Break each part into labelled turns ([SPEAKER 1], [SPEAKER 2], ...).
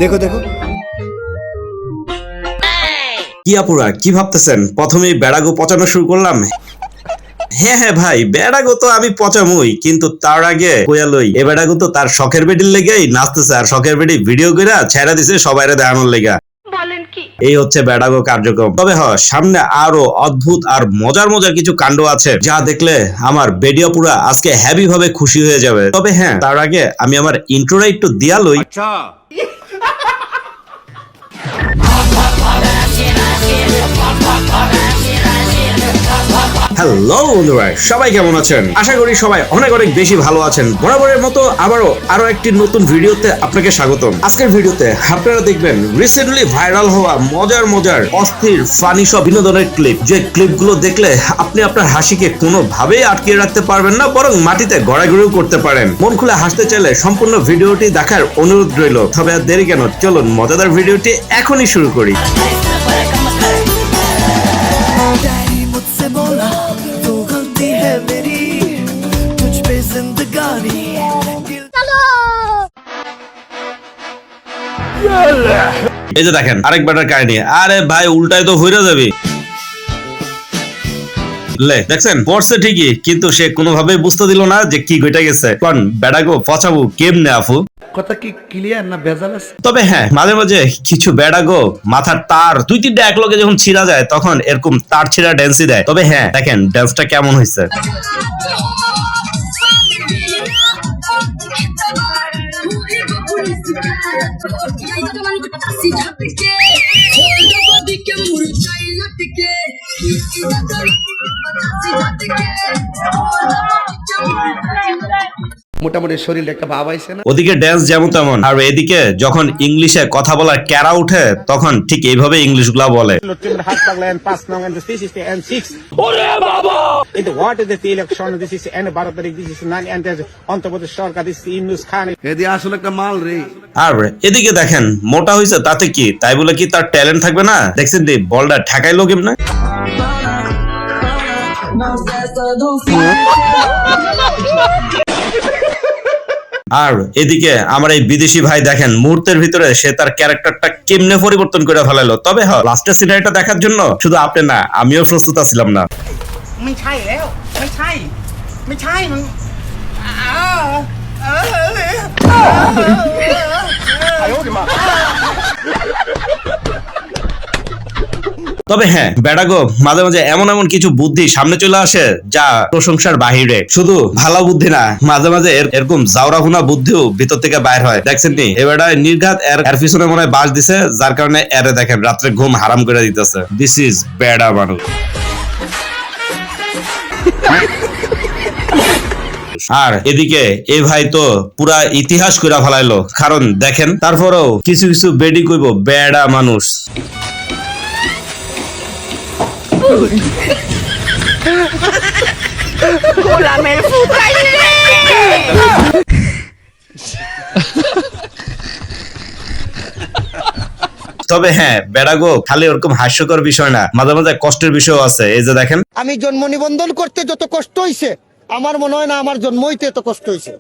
[SPEAKER 1] देखो देखो
[SPEAKER 2] কি আপুরা কি ভাবতেছেন প্রথমেই বেড়াগো পচানো শুরু করলাম? হ্যাঁ হ্যাঁ ভাই, বেড়াগো তো আমি পচামুই, কিন্তু তার আগে কইয়ালই এ বেড়াগো তো তার শখের বেডির লেগেই নাচতেছে আর শখের বেডি ভিডিও কইরা ছেড়া দিছে সবাইরে দেখানোর লেগা। এই হচ্ছে বেড়াগো কার্যক্রম। তবে সামনে আরো অদ্ভুত আর মজার মজার কিছু কাণ্ড আছে যা দেখলে আমার বেডিয়া পুরা আজকে হ্যাপি ভাবে খুশি হয়ে যাবে। তবে হ্যাঁ, তার আগে আমি আমার ইন্ট্রোটা একটু দিয়া লই। হ্যালো বন্ধুরা, সবাই কেমন আছেন? আশা করি সবাই অনেক অনেক বেশি ভালো আছেন। বরাবরের মতো আরো একটি নতুন ভিডিওতে আপনাকে স্বাগতম। আজকের ভিডিওতে আপনারা দেখবেন রিসেন্টলি ভাইরাল হওয়া মজার অস্থির ফানি সব বিনোদনের ক্লিপ, যে ক্লিপগুলো দেখলে আপনি আপনার হাসিকে কোনোভাবেই আটকে রাখতে পারবেন না, বরং মাটিতে গড়াগড়িও করতে পারেন। মন খুলে হাসতে চাইলে সম্পূর্ণ ভিডিওটি দেখার অনুরোধ রইল। তবে আর দেরি কেন, চলুন মজাদার ভিডিওটি এখনই শুরু করি। এই যে দেখেন আরেক বেটার কাহিনী। আরে ভাই, উল্টায় তো হইরা যাবি। দেখছেন পড়ছে ঠিকই, কিন্তু সে কোনোভাবেই বুঝতে দিল না যে কি ঘটে গেছে। কোন বেড়াগো পচাবো কেমনে আপু?
[SPEAKER 1] কথা কি ক্লিয়ার না ভেজাল আছে?
[SPEAKER 2] তবে হ্যাঁ, মাঝে মাঝে কিছু বেড়াগো মাথার তার দুই তিনটা এক লগে যখন ছিঁড়া যায় তখন এরকম তার ছিঁড়া ড্যান্সই দেয়। তবে হ্যাঁ, দেখেন ড্যান্সটা কেমন হয়েছে।
[SPEAKER 1] মোটামুটি শরীরে একটা ভাব আইছে না?
[SPEAKER 2] ওদিকে ড্যান্স যেমন তেমন, আর এদিকে যখন ইংলিশে কথা বলার ক্যারা উঠে তখন ঠিক এইভাবে ইংলিশ গুলা বলে।
[SPEAKER 1] আসলে একটা মাল রে।
[SPEAKER 2] আর এদিকে দেখেন মোটা হয়েছে তাতে কি, তাই বলে কি তার ট্যালেন্ট থাকবে না? দেখছেন দি বলটা ঠেকাইলো কেমনে। আর এদিকে আমার এই বিদেশি ভাই দেখেন মুহূর্তের ভিতরে সে তার ক্যারেক্টারটা কেমনে পরিবর্তন করে ফেলালো। তবে লাস্টের সিনারিটা দেখার জন্য শুধু আপনি না, আমিও প্রস্তুত ছিলাম না। তবে হ্যাঁ, বেড়াগো মাঝে মাঝে এমন কিছু বুদ্ধি সামনে চলে আসে যা প্রশংসার বাহিরে। শুধু ভালো বুদ্ধি না, মাঝে মাঝে এরকম জাউরাহুনা বুদ্ধিও ভিতর থেকে বাইর হয়। দেখছেন নি এবারে নির্ঘাত এর পিছনে মনে হয় বাস দিছে, যার কারণে এরে দেখেন রাত্রে ঘুম হারাম করে দিতেছে। দিস ইজ বেড়া মানুষ। আর এদিকে এই ভাই তো পুরা ইতিহাস কইরা ফেলাইলো, কারণ দেখেন তারপরেও কিছু কিছু বেডি কইব বেড়া মানুষ। তবে হ্যাঁ, বেড়াগো খালি ওরকম হাস্যকর বিষয় না, মাঝে মাঝে কষ্টের বিষয় আছে। এই যে দেখেন,
[SPEAKER 3] আমি জন্ম নিবন্ধন করতে যত কষ্ট হইছে আমার মনে হয় না আমার জন্ম হইতে এত কষ্ট হইছে।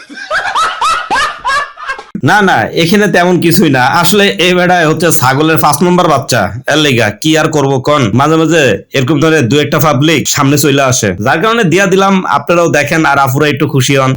[SPEAKER 2] না না, এখানে তেমন কিছুই না। আসলে এই বেড়ায় হচ্ছে ছাগলের 5 নম্বর বাচ্চা, এর লেগা কি আর করবো কন। মাঝে মাঝে এরকম ধরনের দু একটা পাবলিক সামনে চলে আসে, যার কারণে দিয়া দিলাম। আপনারাও দেখেন আর আপুরা একটু খুশি হন।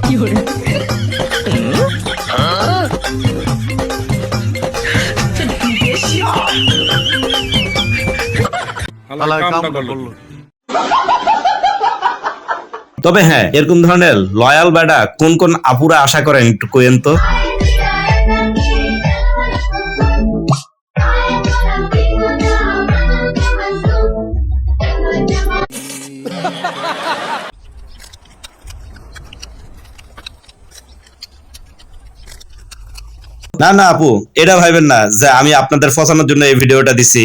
[SPEAKER 2] তবে হ্যাঁ, এরকম ধরনের লয়াল বেড়া কোন কোন আপুরা আশা করেন একটু কইেন তো। না না আপু, এটা ভাইবেন না যে আমি আপনাদের ফসানোর জন্য এই ভিডিওটা দিছি।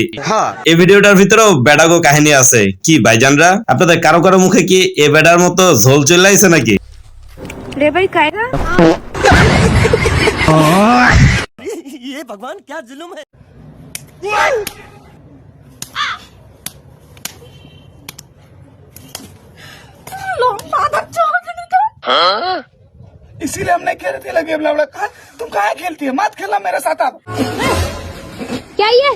[SPEAKER 2] এই ভিডিওটার ভিতরেও বেড়াগো কাহিনী আছে। কি ভাইজানরা, আপনাদের কারো কারো মুখে কি এ বেড়ার মতো ঝোল চলে আইছে নাকি?
[SPEAKER 4] রে ভাই কায়দা
[SPEAKER 3] ये भगवान क्या जुल्म है।
[SPEAKER 5] इसीलिए हम नहीं खेलते लगे लवड़ा कहा तुम कहाँ खेलती है मत खेलना मेरे साथ आप
[SPEAKER 4] क्या ये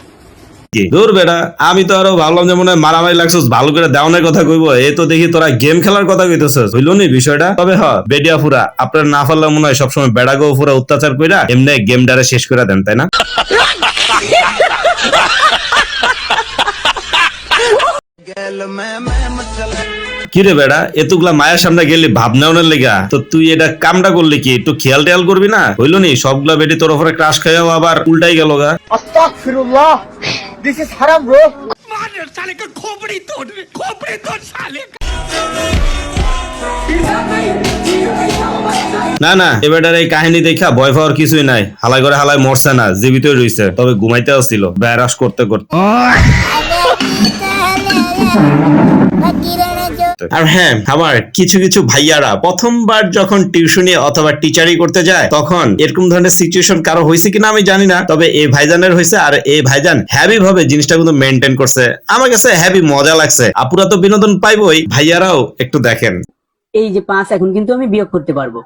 [SPEAKER 2] কি দূর বেটা, আমি তো আরো ভাবলাম যে মনে হয় মারামারি লাগছিস, ভালো করে দেওয়ানের কথা কইবো, এই তো দেখি তোরা গেম খেলার কথা কইতেছিস, হইলো নি বিষয়টা? তবে বেডিয়া ফুরা আপনার না পারলে মনে হয় সবসময় বেড়াগো ফুরা অত্যাচার কইরা এমনি গেমটারে শেষ করে দেন, তাই না? কিরে বেড়া, এতগুলা মায়ের সামনে গেলি ভাব নেওয়ার লেগা, তো তুই এটা কামটা করলি কি? একটু খেয়াল টেয়াল করবি না? হইলো নি সবগুলা বেটি তোর উপরে ক্রাশ খাইয়াও আবার উল্টাই গেল গা।
[SPEAKER 3] আস্তাগফিরুল্লাহ, দিস ইজ হারাম ব্রো।
[SPEAKER 5] साले का खोपड़ी तोड़ साले
[SPEAKER 2] না না, এবারের এই কাহিনী দেখা ভয় পাওয়ার কিছুই নাই, হালাই করে হালাই মরছে না, জীবিতই রইছে, তবে ঘুমাইতে আসছিল ব্যারাস করতে করতে। আর হ্যাঁ, আমার কিছু কিছু ভাইয়ারা প্রথমবার যখন টিউশনি অথবা টিচারি করতে যায় তখন এরকম ধরনের সিচুয়েশন কারো হয়েছে কিনা আমি জানি না, তবে এই ভাইজানের হয়েছে। আর এই ভাইজান হ্যাভি ভাবে জিনিসটা কিন্তু মেনটেন করছে, আমার কাছে হ্যাভি মজা লাগছে। আপুরা তো বিনোদন পাইবই, ভাইয়ারাও একটু দেখেন।
[SPEAKER 6] এই যে 5 এখন কিন্তু আমি বিয়োগ করতে পারবো,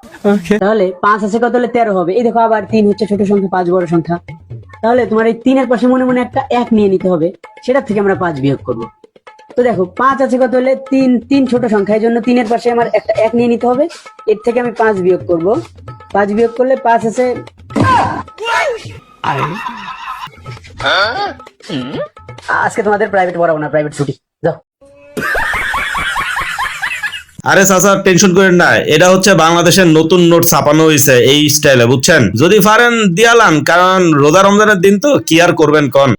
[SPEAKER 6] তাহলে 5 আছে কত হলে 13 হবে। এই দেখো আবার 3 হচ্ছে ছোট সংখ্যা, 5 বড় সংখ্যা। তাহলে তোমার এই 3 এর পাশে মনে মনে একটা 1 নিয়ে নিতে হবে, সেটা থেকে আমরা 5 বিয়োগ করব। তো দেখো 5 আছে কত হলে 3 ছোট সংখ্যা, এই জন্য 3 এর পাশে আমার একটা 1 নিয়ে নিতে হবে, এর থেকে আমি 5 বিয়োগ করব। 5 বিয়োগ করলে 5 আছে। আজকে তোমাদের প্রাইভেট পড়াবো না, প্রাইভেট ছুটি, যাও।
[SPEAKER 2] আরে চাচা টেনশন করেন না, এটা হচ্ছে বাংলাদেশের নতুন নোট ছাপানো হয়েছে এই স্টাইলে, বুঝছেন? যদি পারেন দিয়ালান, কারণ রোজা রমজানের দিন তো কি আর করবেন কন।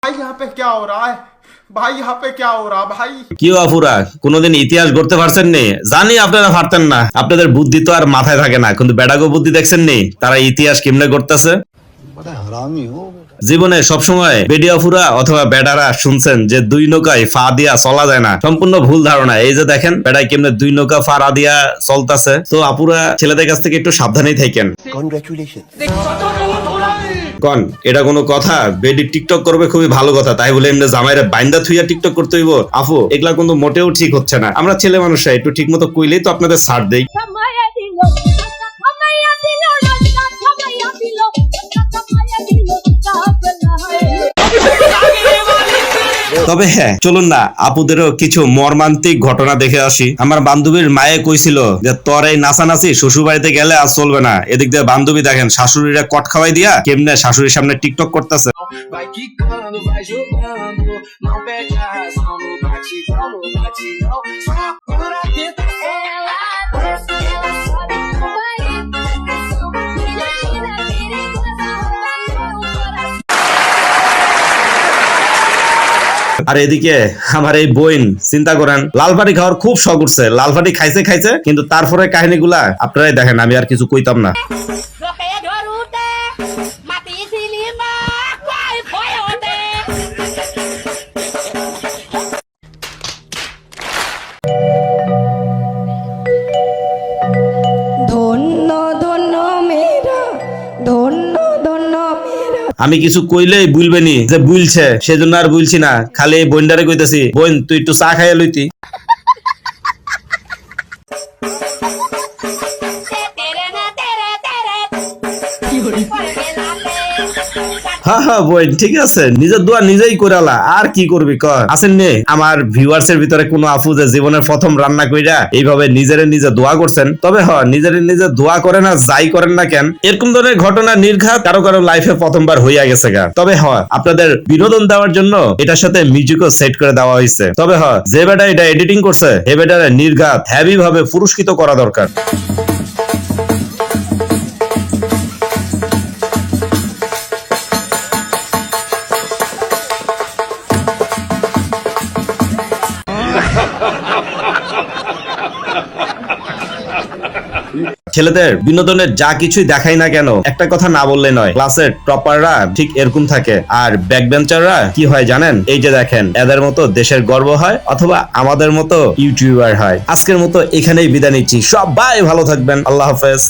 [SPEAKER 5] भाई यहाँ पे क्या हो रहा है भाई यहाँ पे क्या हो रहा भाई
[SPEAKER 2] কি আফুরা, কোনোদিন ইতিহাস গড়তে পারছেন নি? জানি আপনারা পারতেন না, আপনাদের বুদ্ধি তো আর মাথায় থাকে না, কিন্তু বেটাগো বুদ্ধি দেখছেন নি তারা ইতিহাস কেমনে করতেছে। জীবনে সবসময় বেডিয়াফুরা অথবা বেডারা শুনছেন যে 2 নৌকায় ফা দিয়া চলা যায় না, সম্পূর্ণ ভুল ধারণা। এই যে দেখেন বেড়াই কেমনে 2 নৌকা ফাড়া দিয়া চলতেছে। তো আপুরা ছেলেদের কাছ থেকে একটু সাবধানেই থাকেন। কন এটা কোনো কথা? বেডি টিকটক করবে খুবই ভালো কথা, তাই বলে এমনি জামাইরে বাইন্দা থুইয়া টিকটক করতে হইব? আপু এগুলা কিন্তু মোটেও ঠিক হচ্ছে না। আমরা ছেলে মানুষরা একটু ঠিক মতো কইলেই তো আপনাদের ছাড় দেই। তবে হ্যাঁ, চলুন না আপুদেরও কিছু মর্মান্তিক ঘটনা দেখে আসি। আমার বান্ধবীর মায়ে কইছিল যে তোর এই নাচানাচি শ্বশুর বাড়িতে গেলে আর চলবে না। এদিক দিয়ে বান্ধবী দেখেন শাশুড়িরা কট খাওয়াই দিয়া কেমনে শাশুড়ির সামনে টিকটক করতেছে।
[SPEAKER 7] Vai quicando, vai jogando, não perde a razão, no batidão, no batidão, só por atento. Ela desce, ela sobe, vai em pressão, menina perigosa, vai no coração.
[SPEAKER 2] আর এদিকে আমার এই বোন চিন্তা করেন, লালপাটি খাওয়ার খুব শখ উঠছে, লালপাটি খাইছে খাইছে, কিন্তু তারপরে কাহিনীগুলা আপনারাই দেখেন, আমি আর কিছু কইতাম না। আমি কিছু কইলেই বুলবেনি যে বুলছে, সেজন্য আর বুলছি না, খালি এই বোনটারে কইতাছি, বোন তুই একটু চা খাইয়া লইতি। হ্যাঁ হ্যাঁ বোন ঠিক আছে, নিজের দোয়া নিজেই করালা, আর কি করবি কর। আসেন নে আমার ভিউয়ার্স এর ভিতরে কোনো আপু যে জীবনের প্রথম রান্না কইরা এইভাবে নিজেরে নিজে দোয়া করছেন? তবে নিজেরে নিজে দোয়া করেন আর যাই করেন না কেন, এরকম ধরনের ঘটনা নির্ঘাত কারো কারো লাইফে প্রথমবার হইয়া গেছে গা। তবে আপনাদের বিনোদন দেওয়ার জন্য এটার সাথে মিউজিকও সেট করে দেওয়া হয়েছে। তবে যে বেটা এটা এডিটিং করছে এ বেটারে নির্ঘাত হেভি ভাবে পুরস্কৃত করা দরকার। ছেলেদের বিনোদনের যা কিছুই দেখাই না কেন, একটা কথা না বললে নয়, ক্লাসের টপাররা ঠিক এরকম থাকে, আর ব্যাকবেঞ্চাররা কি হয় জানেন? এই যে দেখেন, এদের মতো দেশের গর্ব হয় অথবা আমাদের মতো ইউটিউবার হয়। আজকের মতো এখানেই বিদায় নিচ্ছি, সবাই ভালো থাকবেন, আল্লাহ হাফেজ।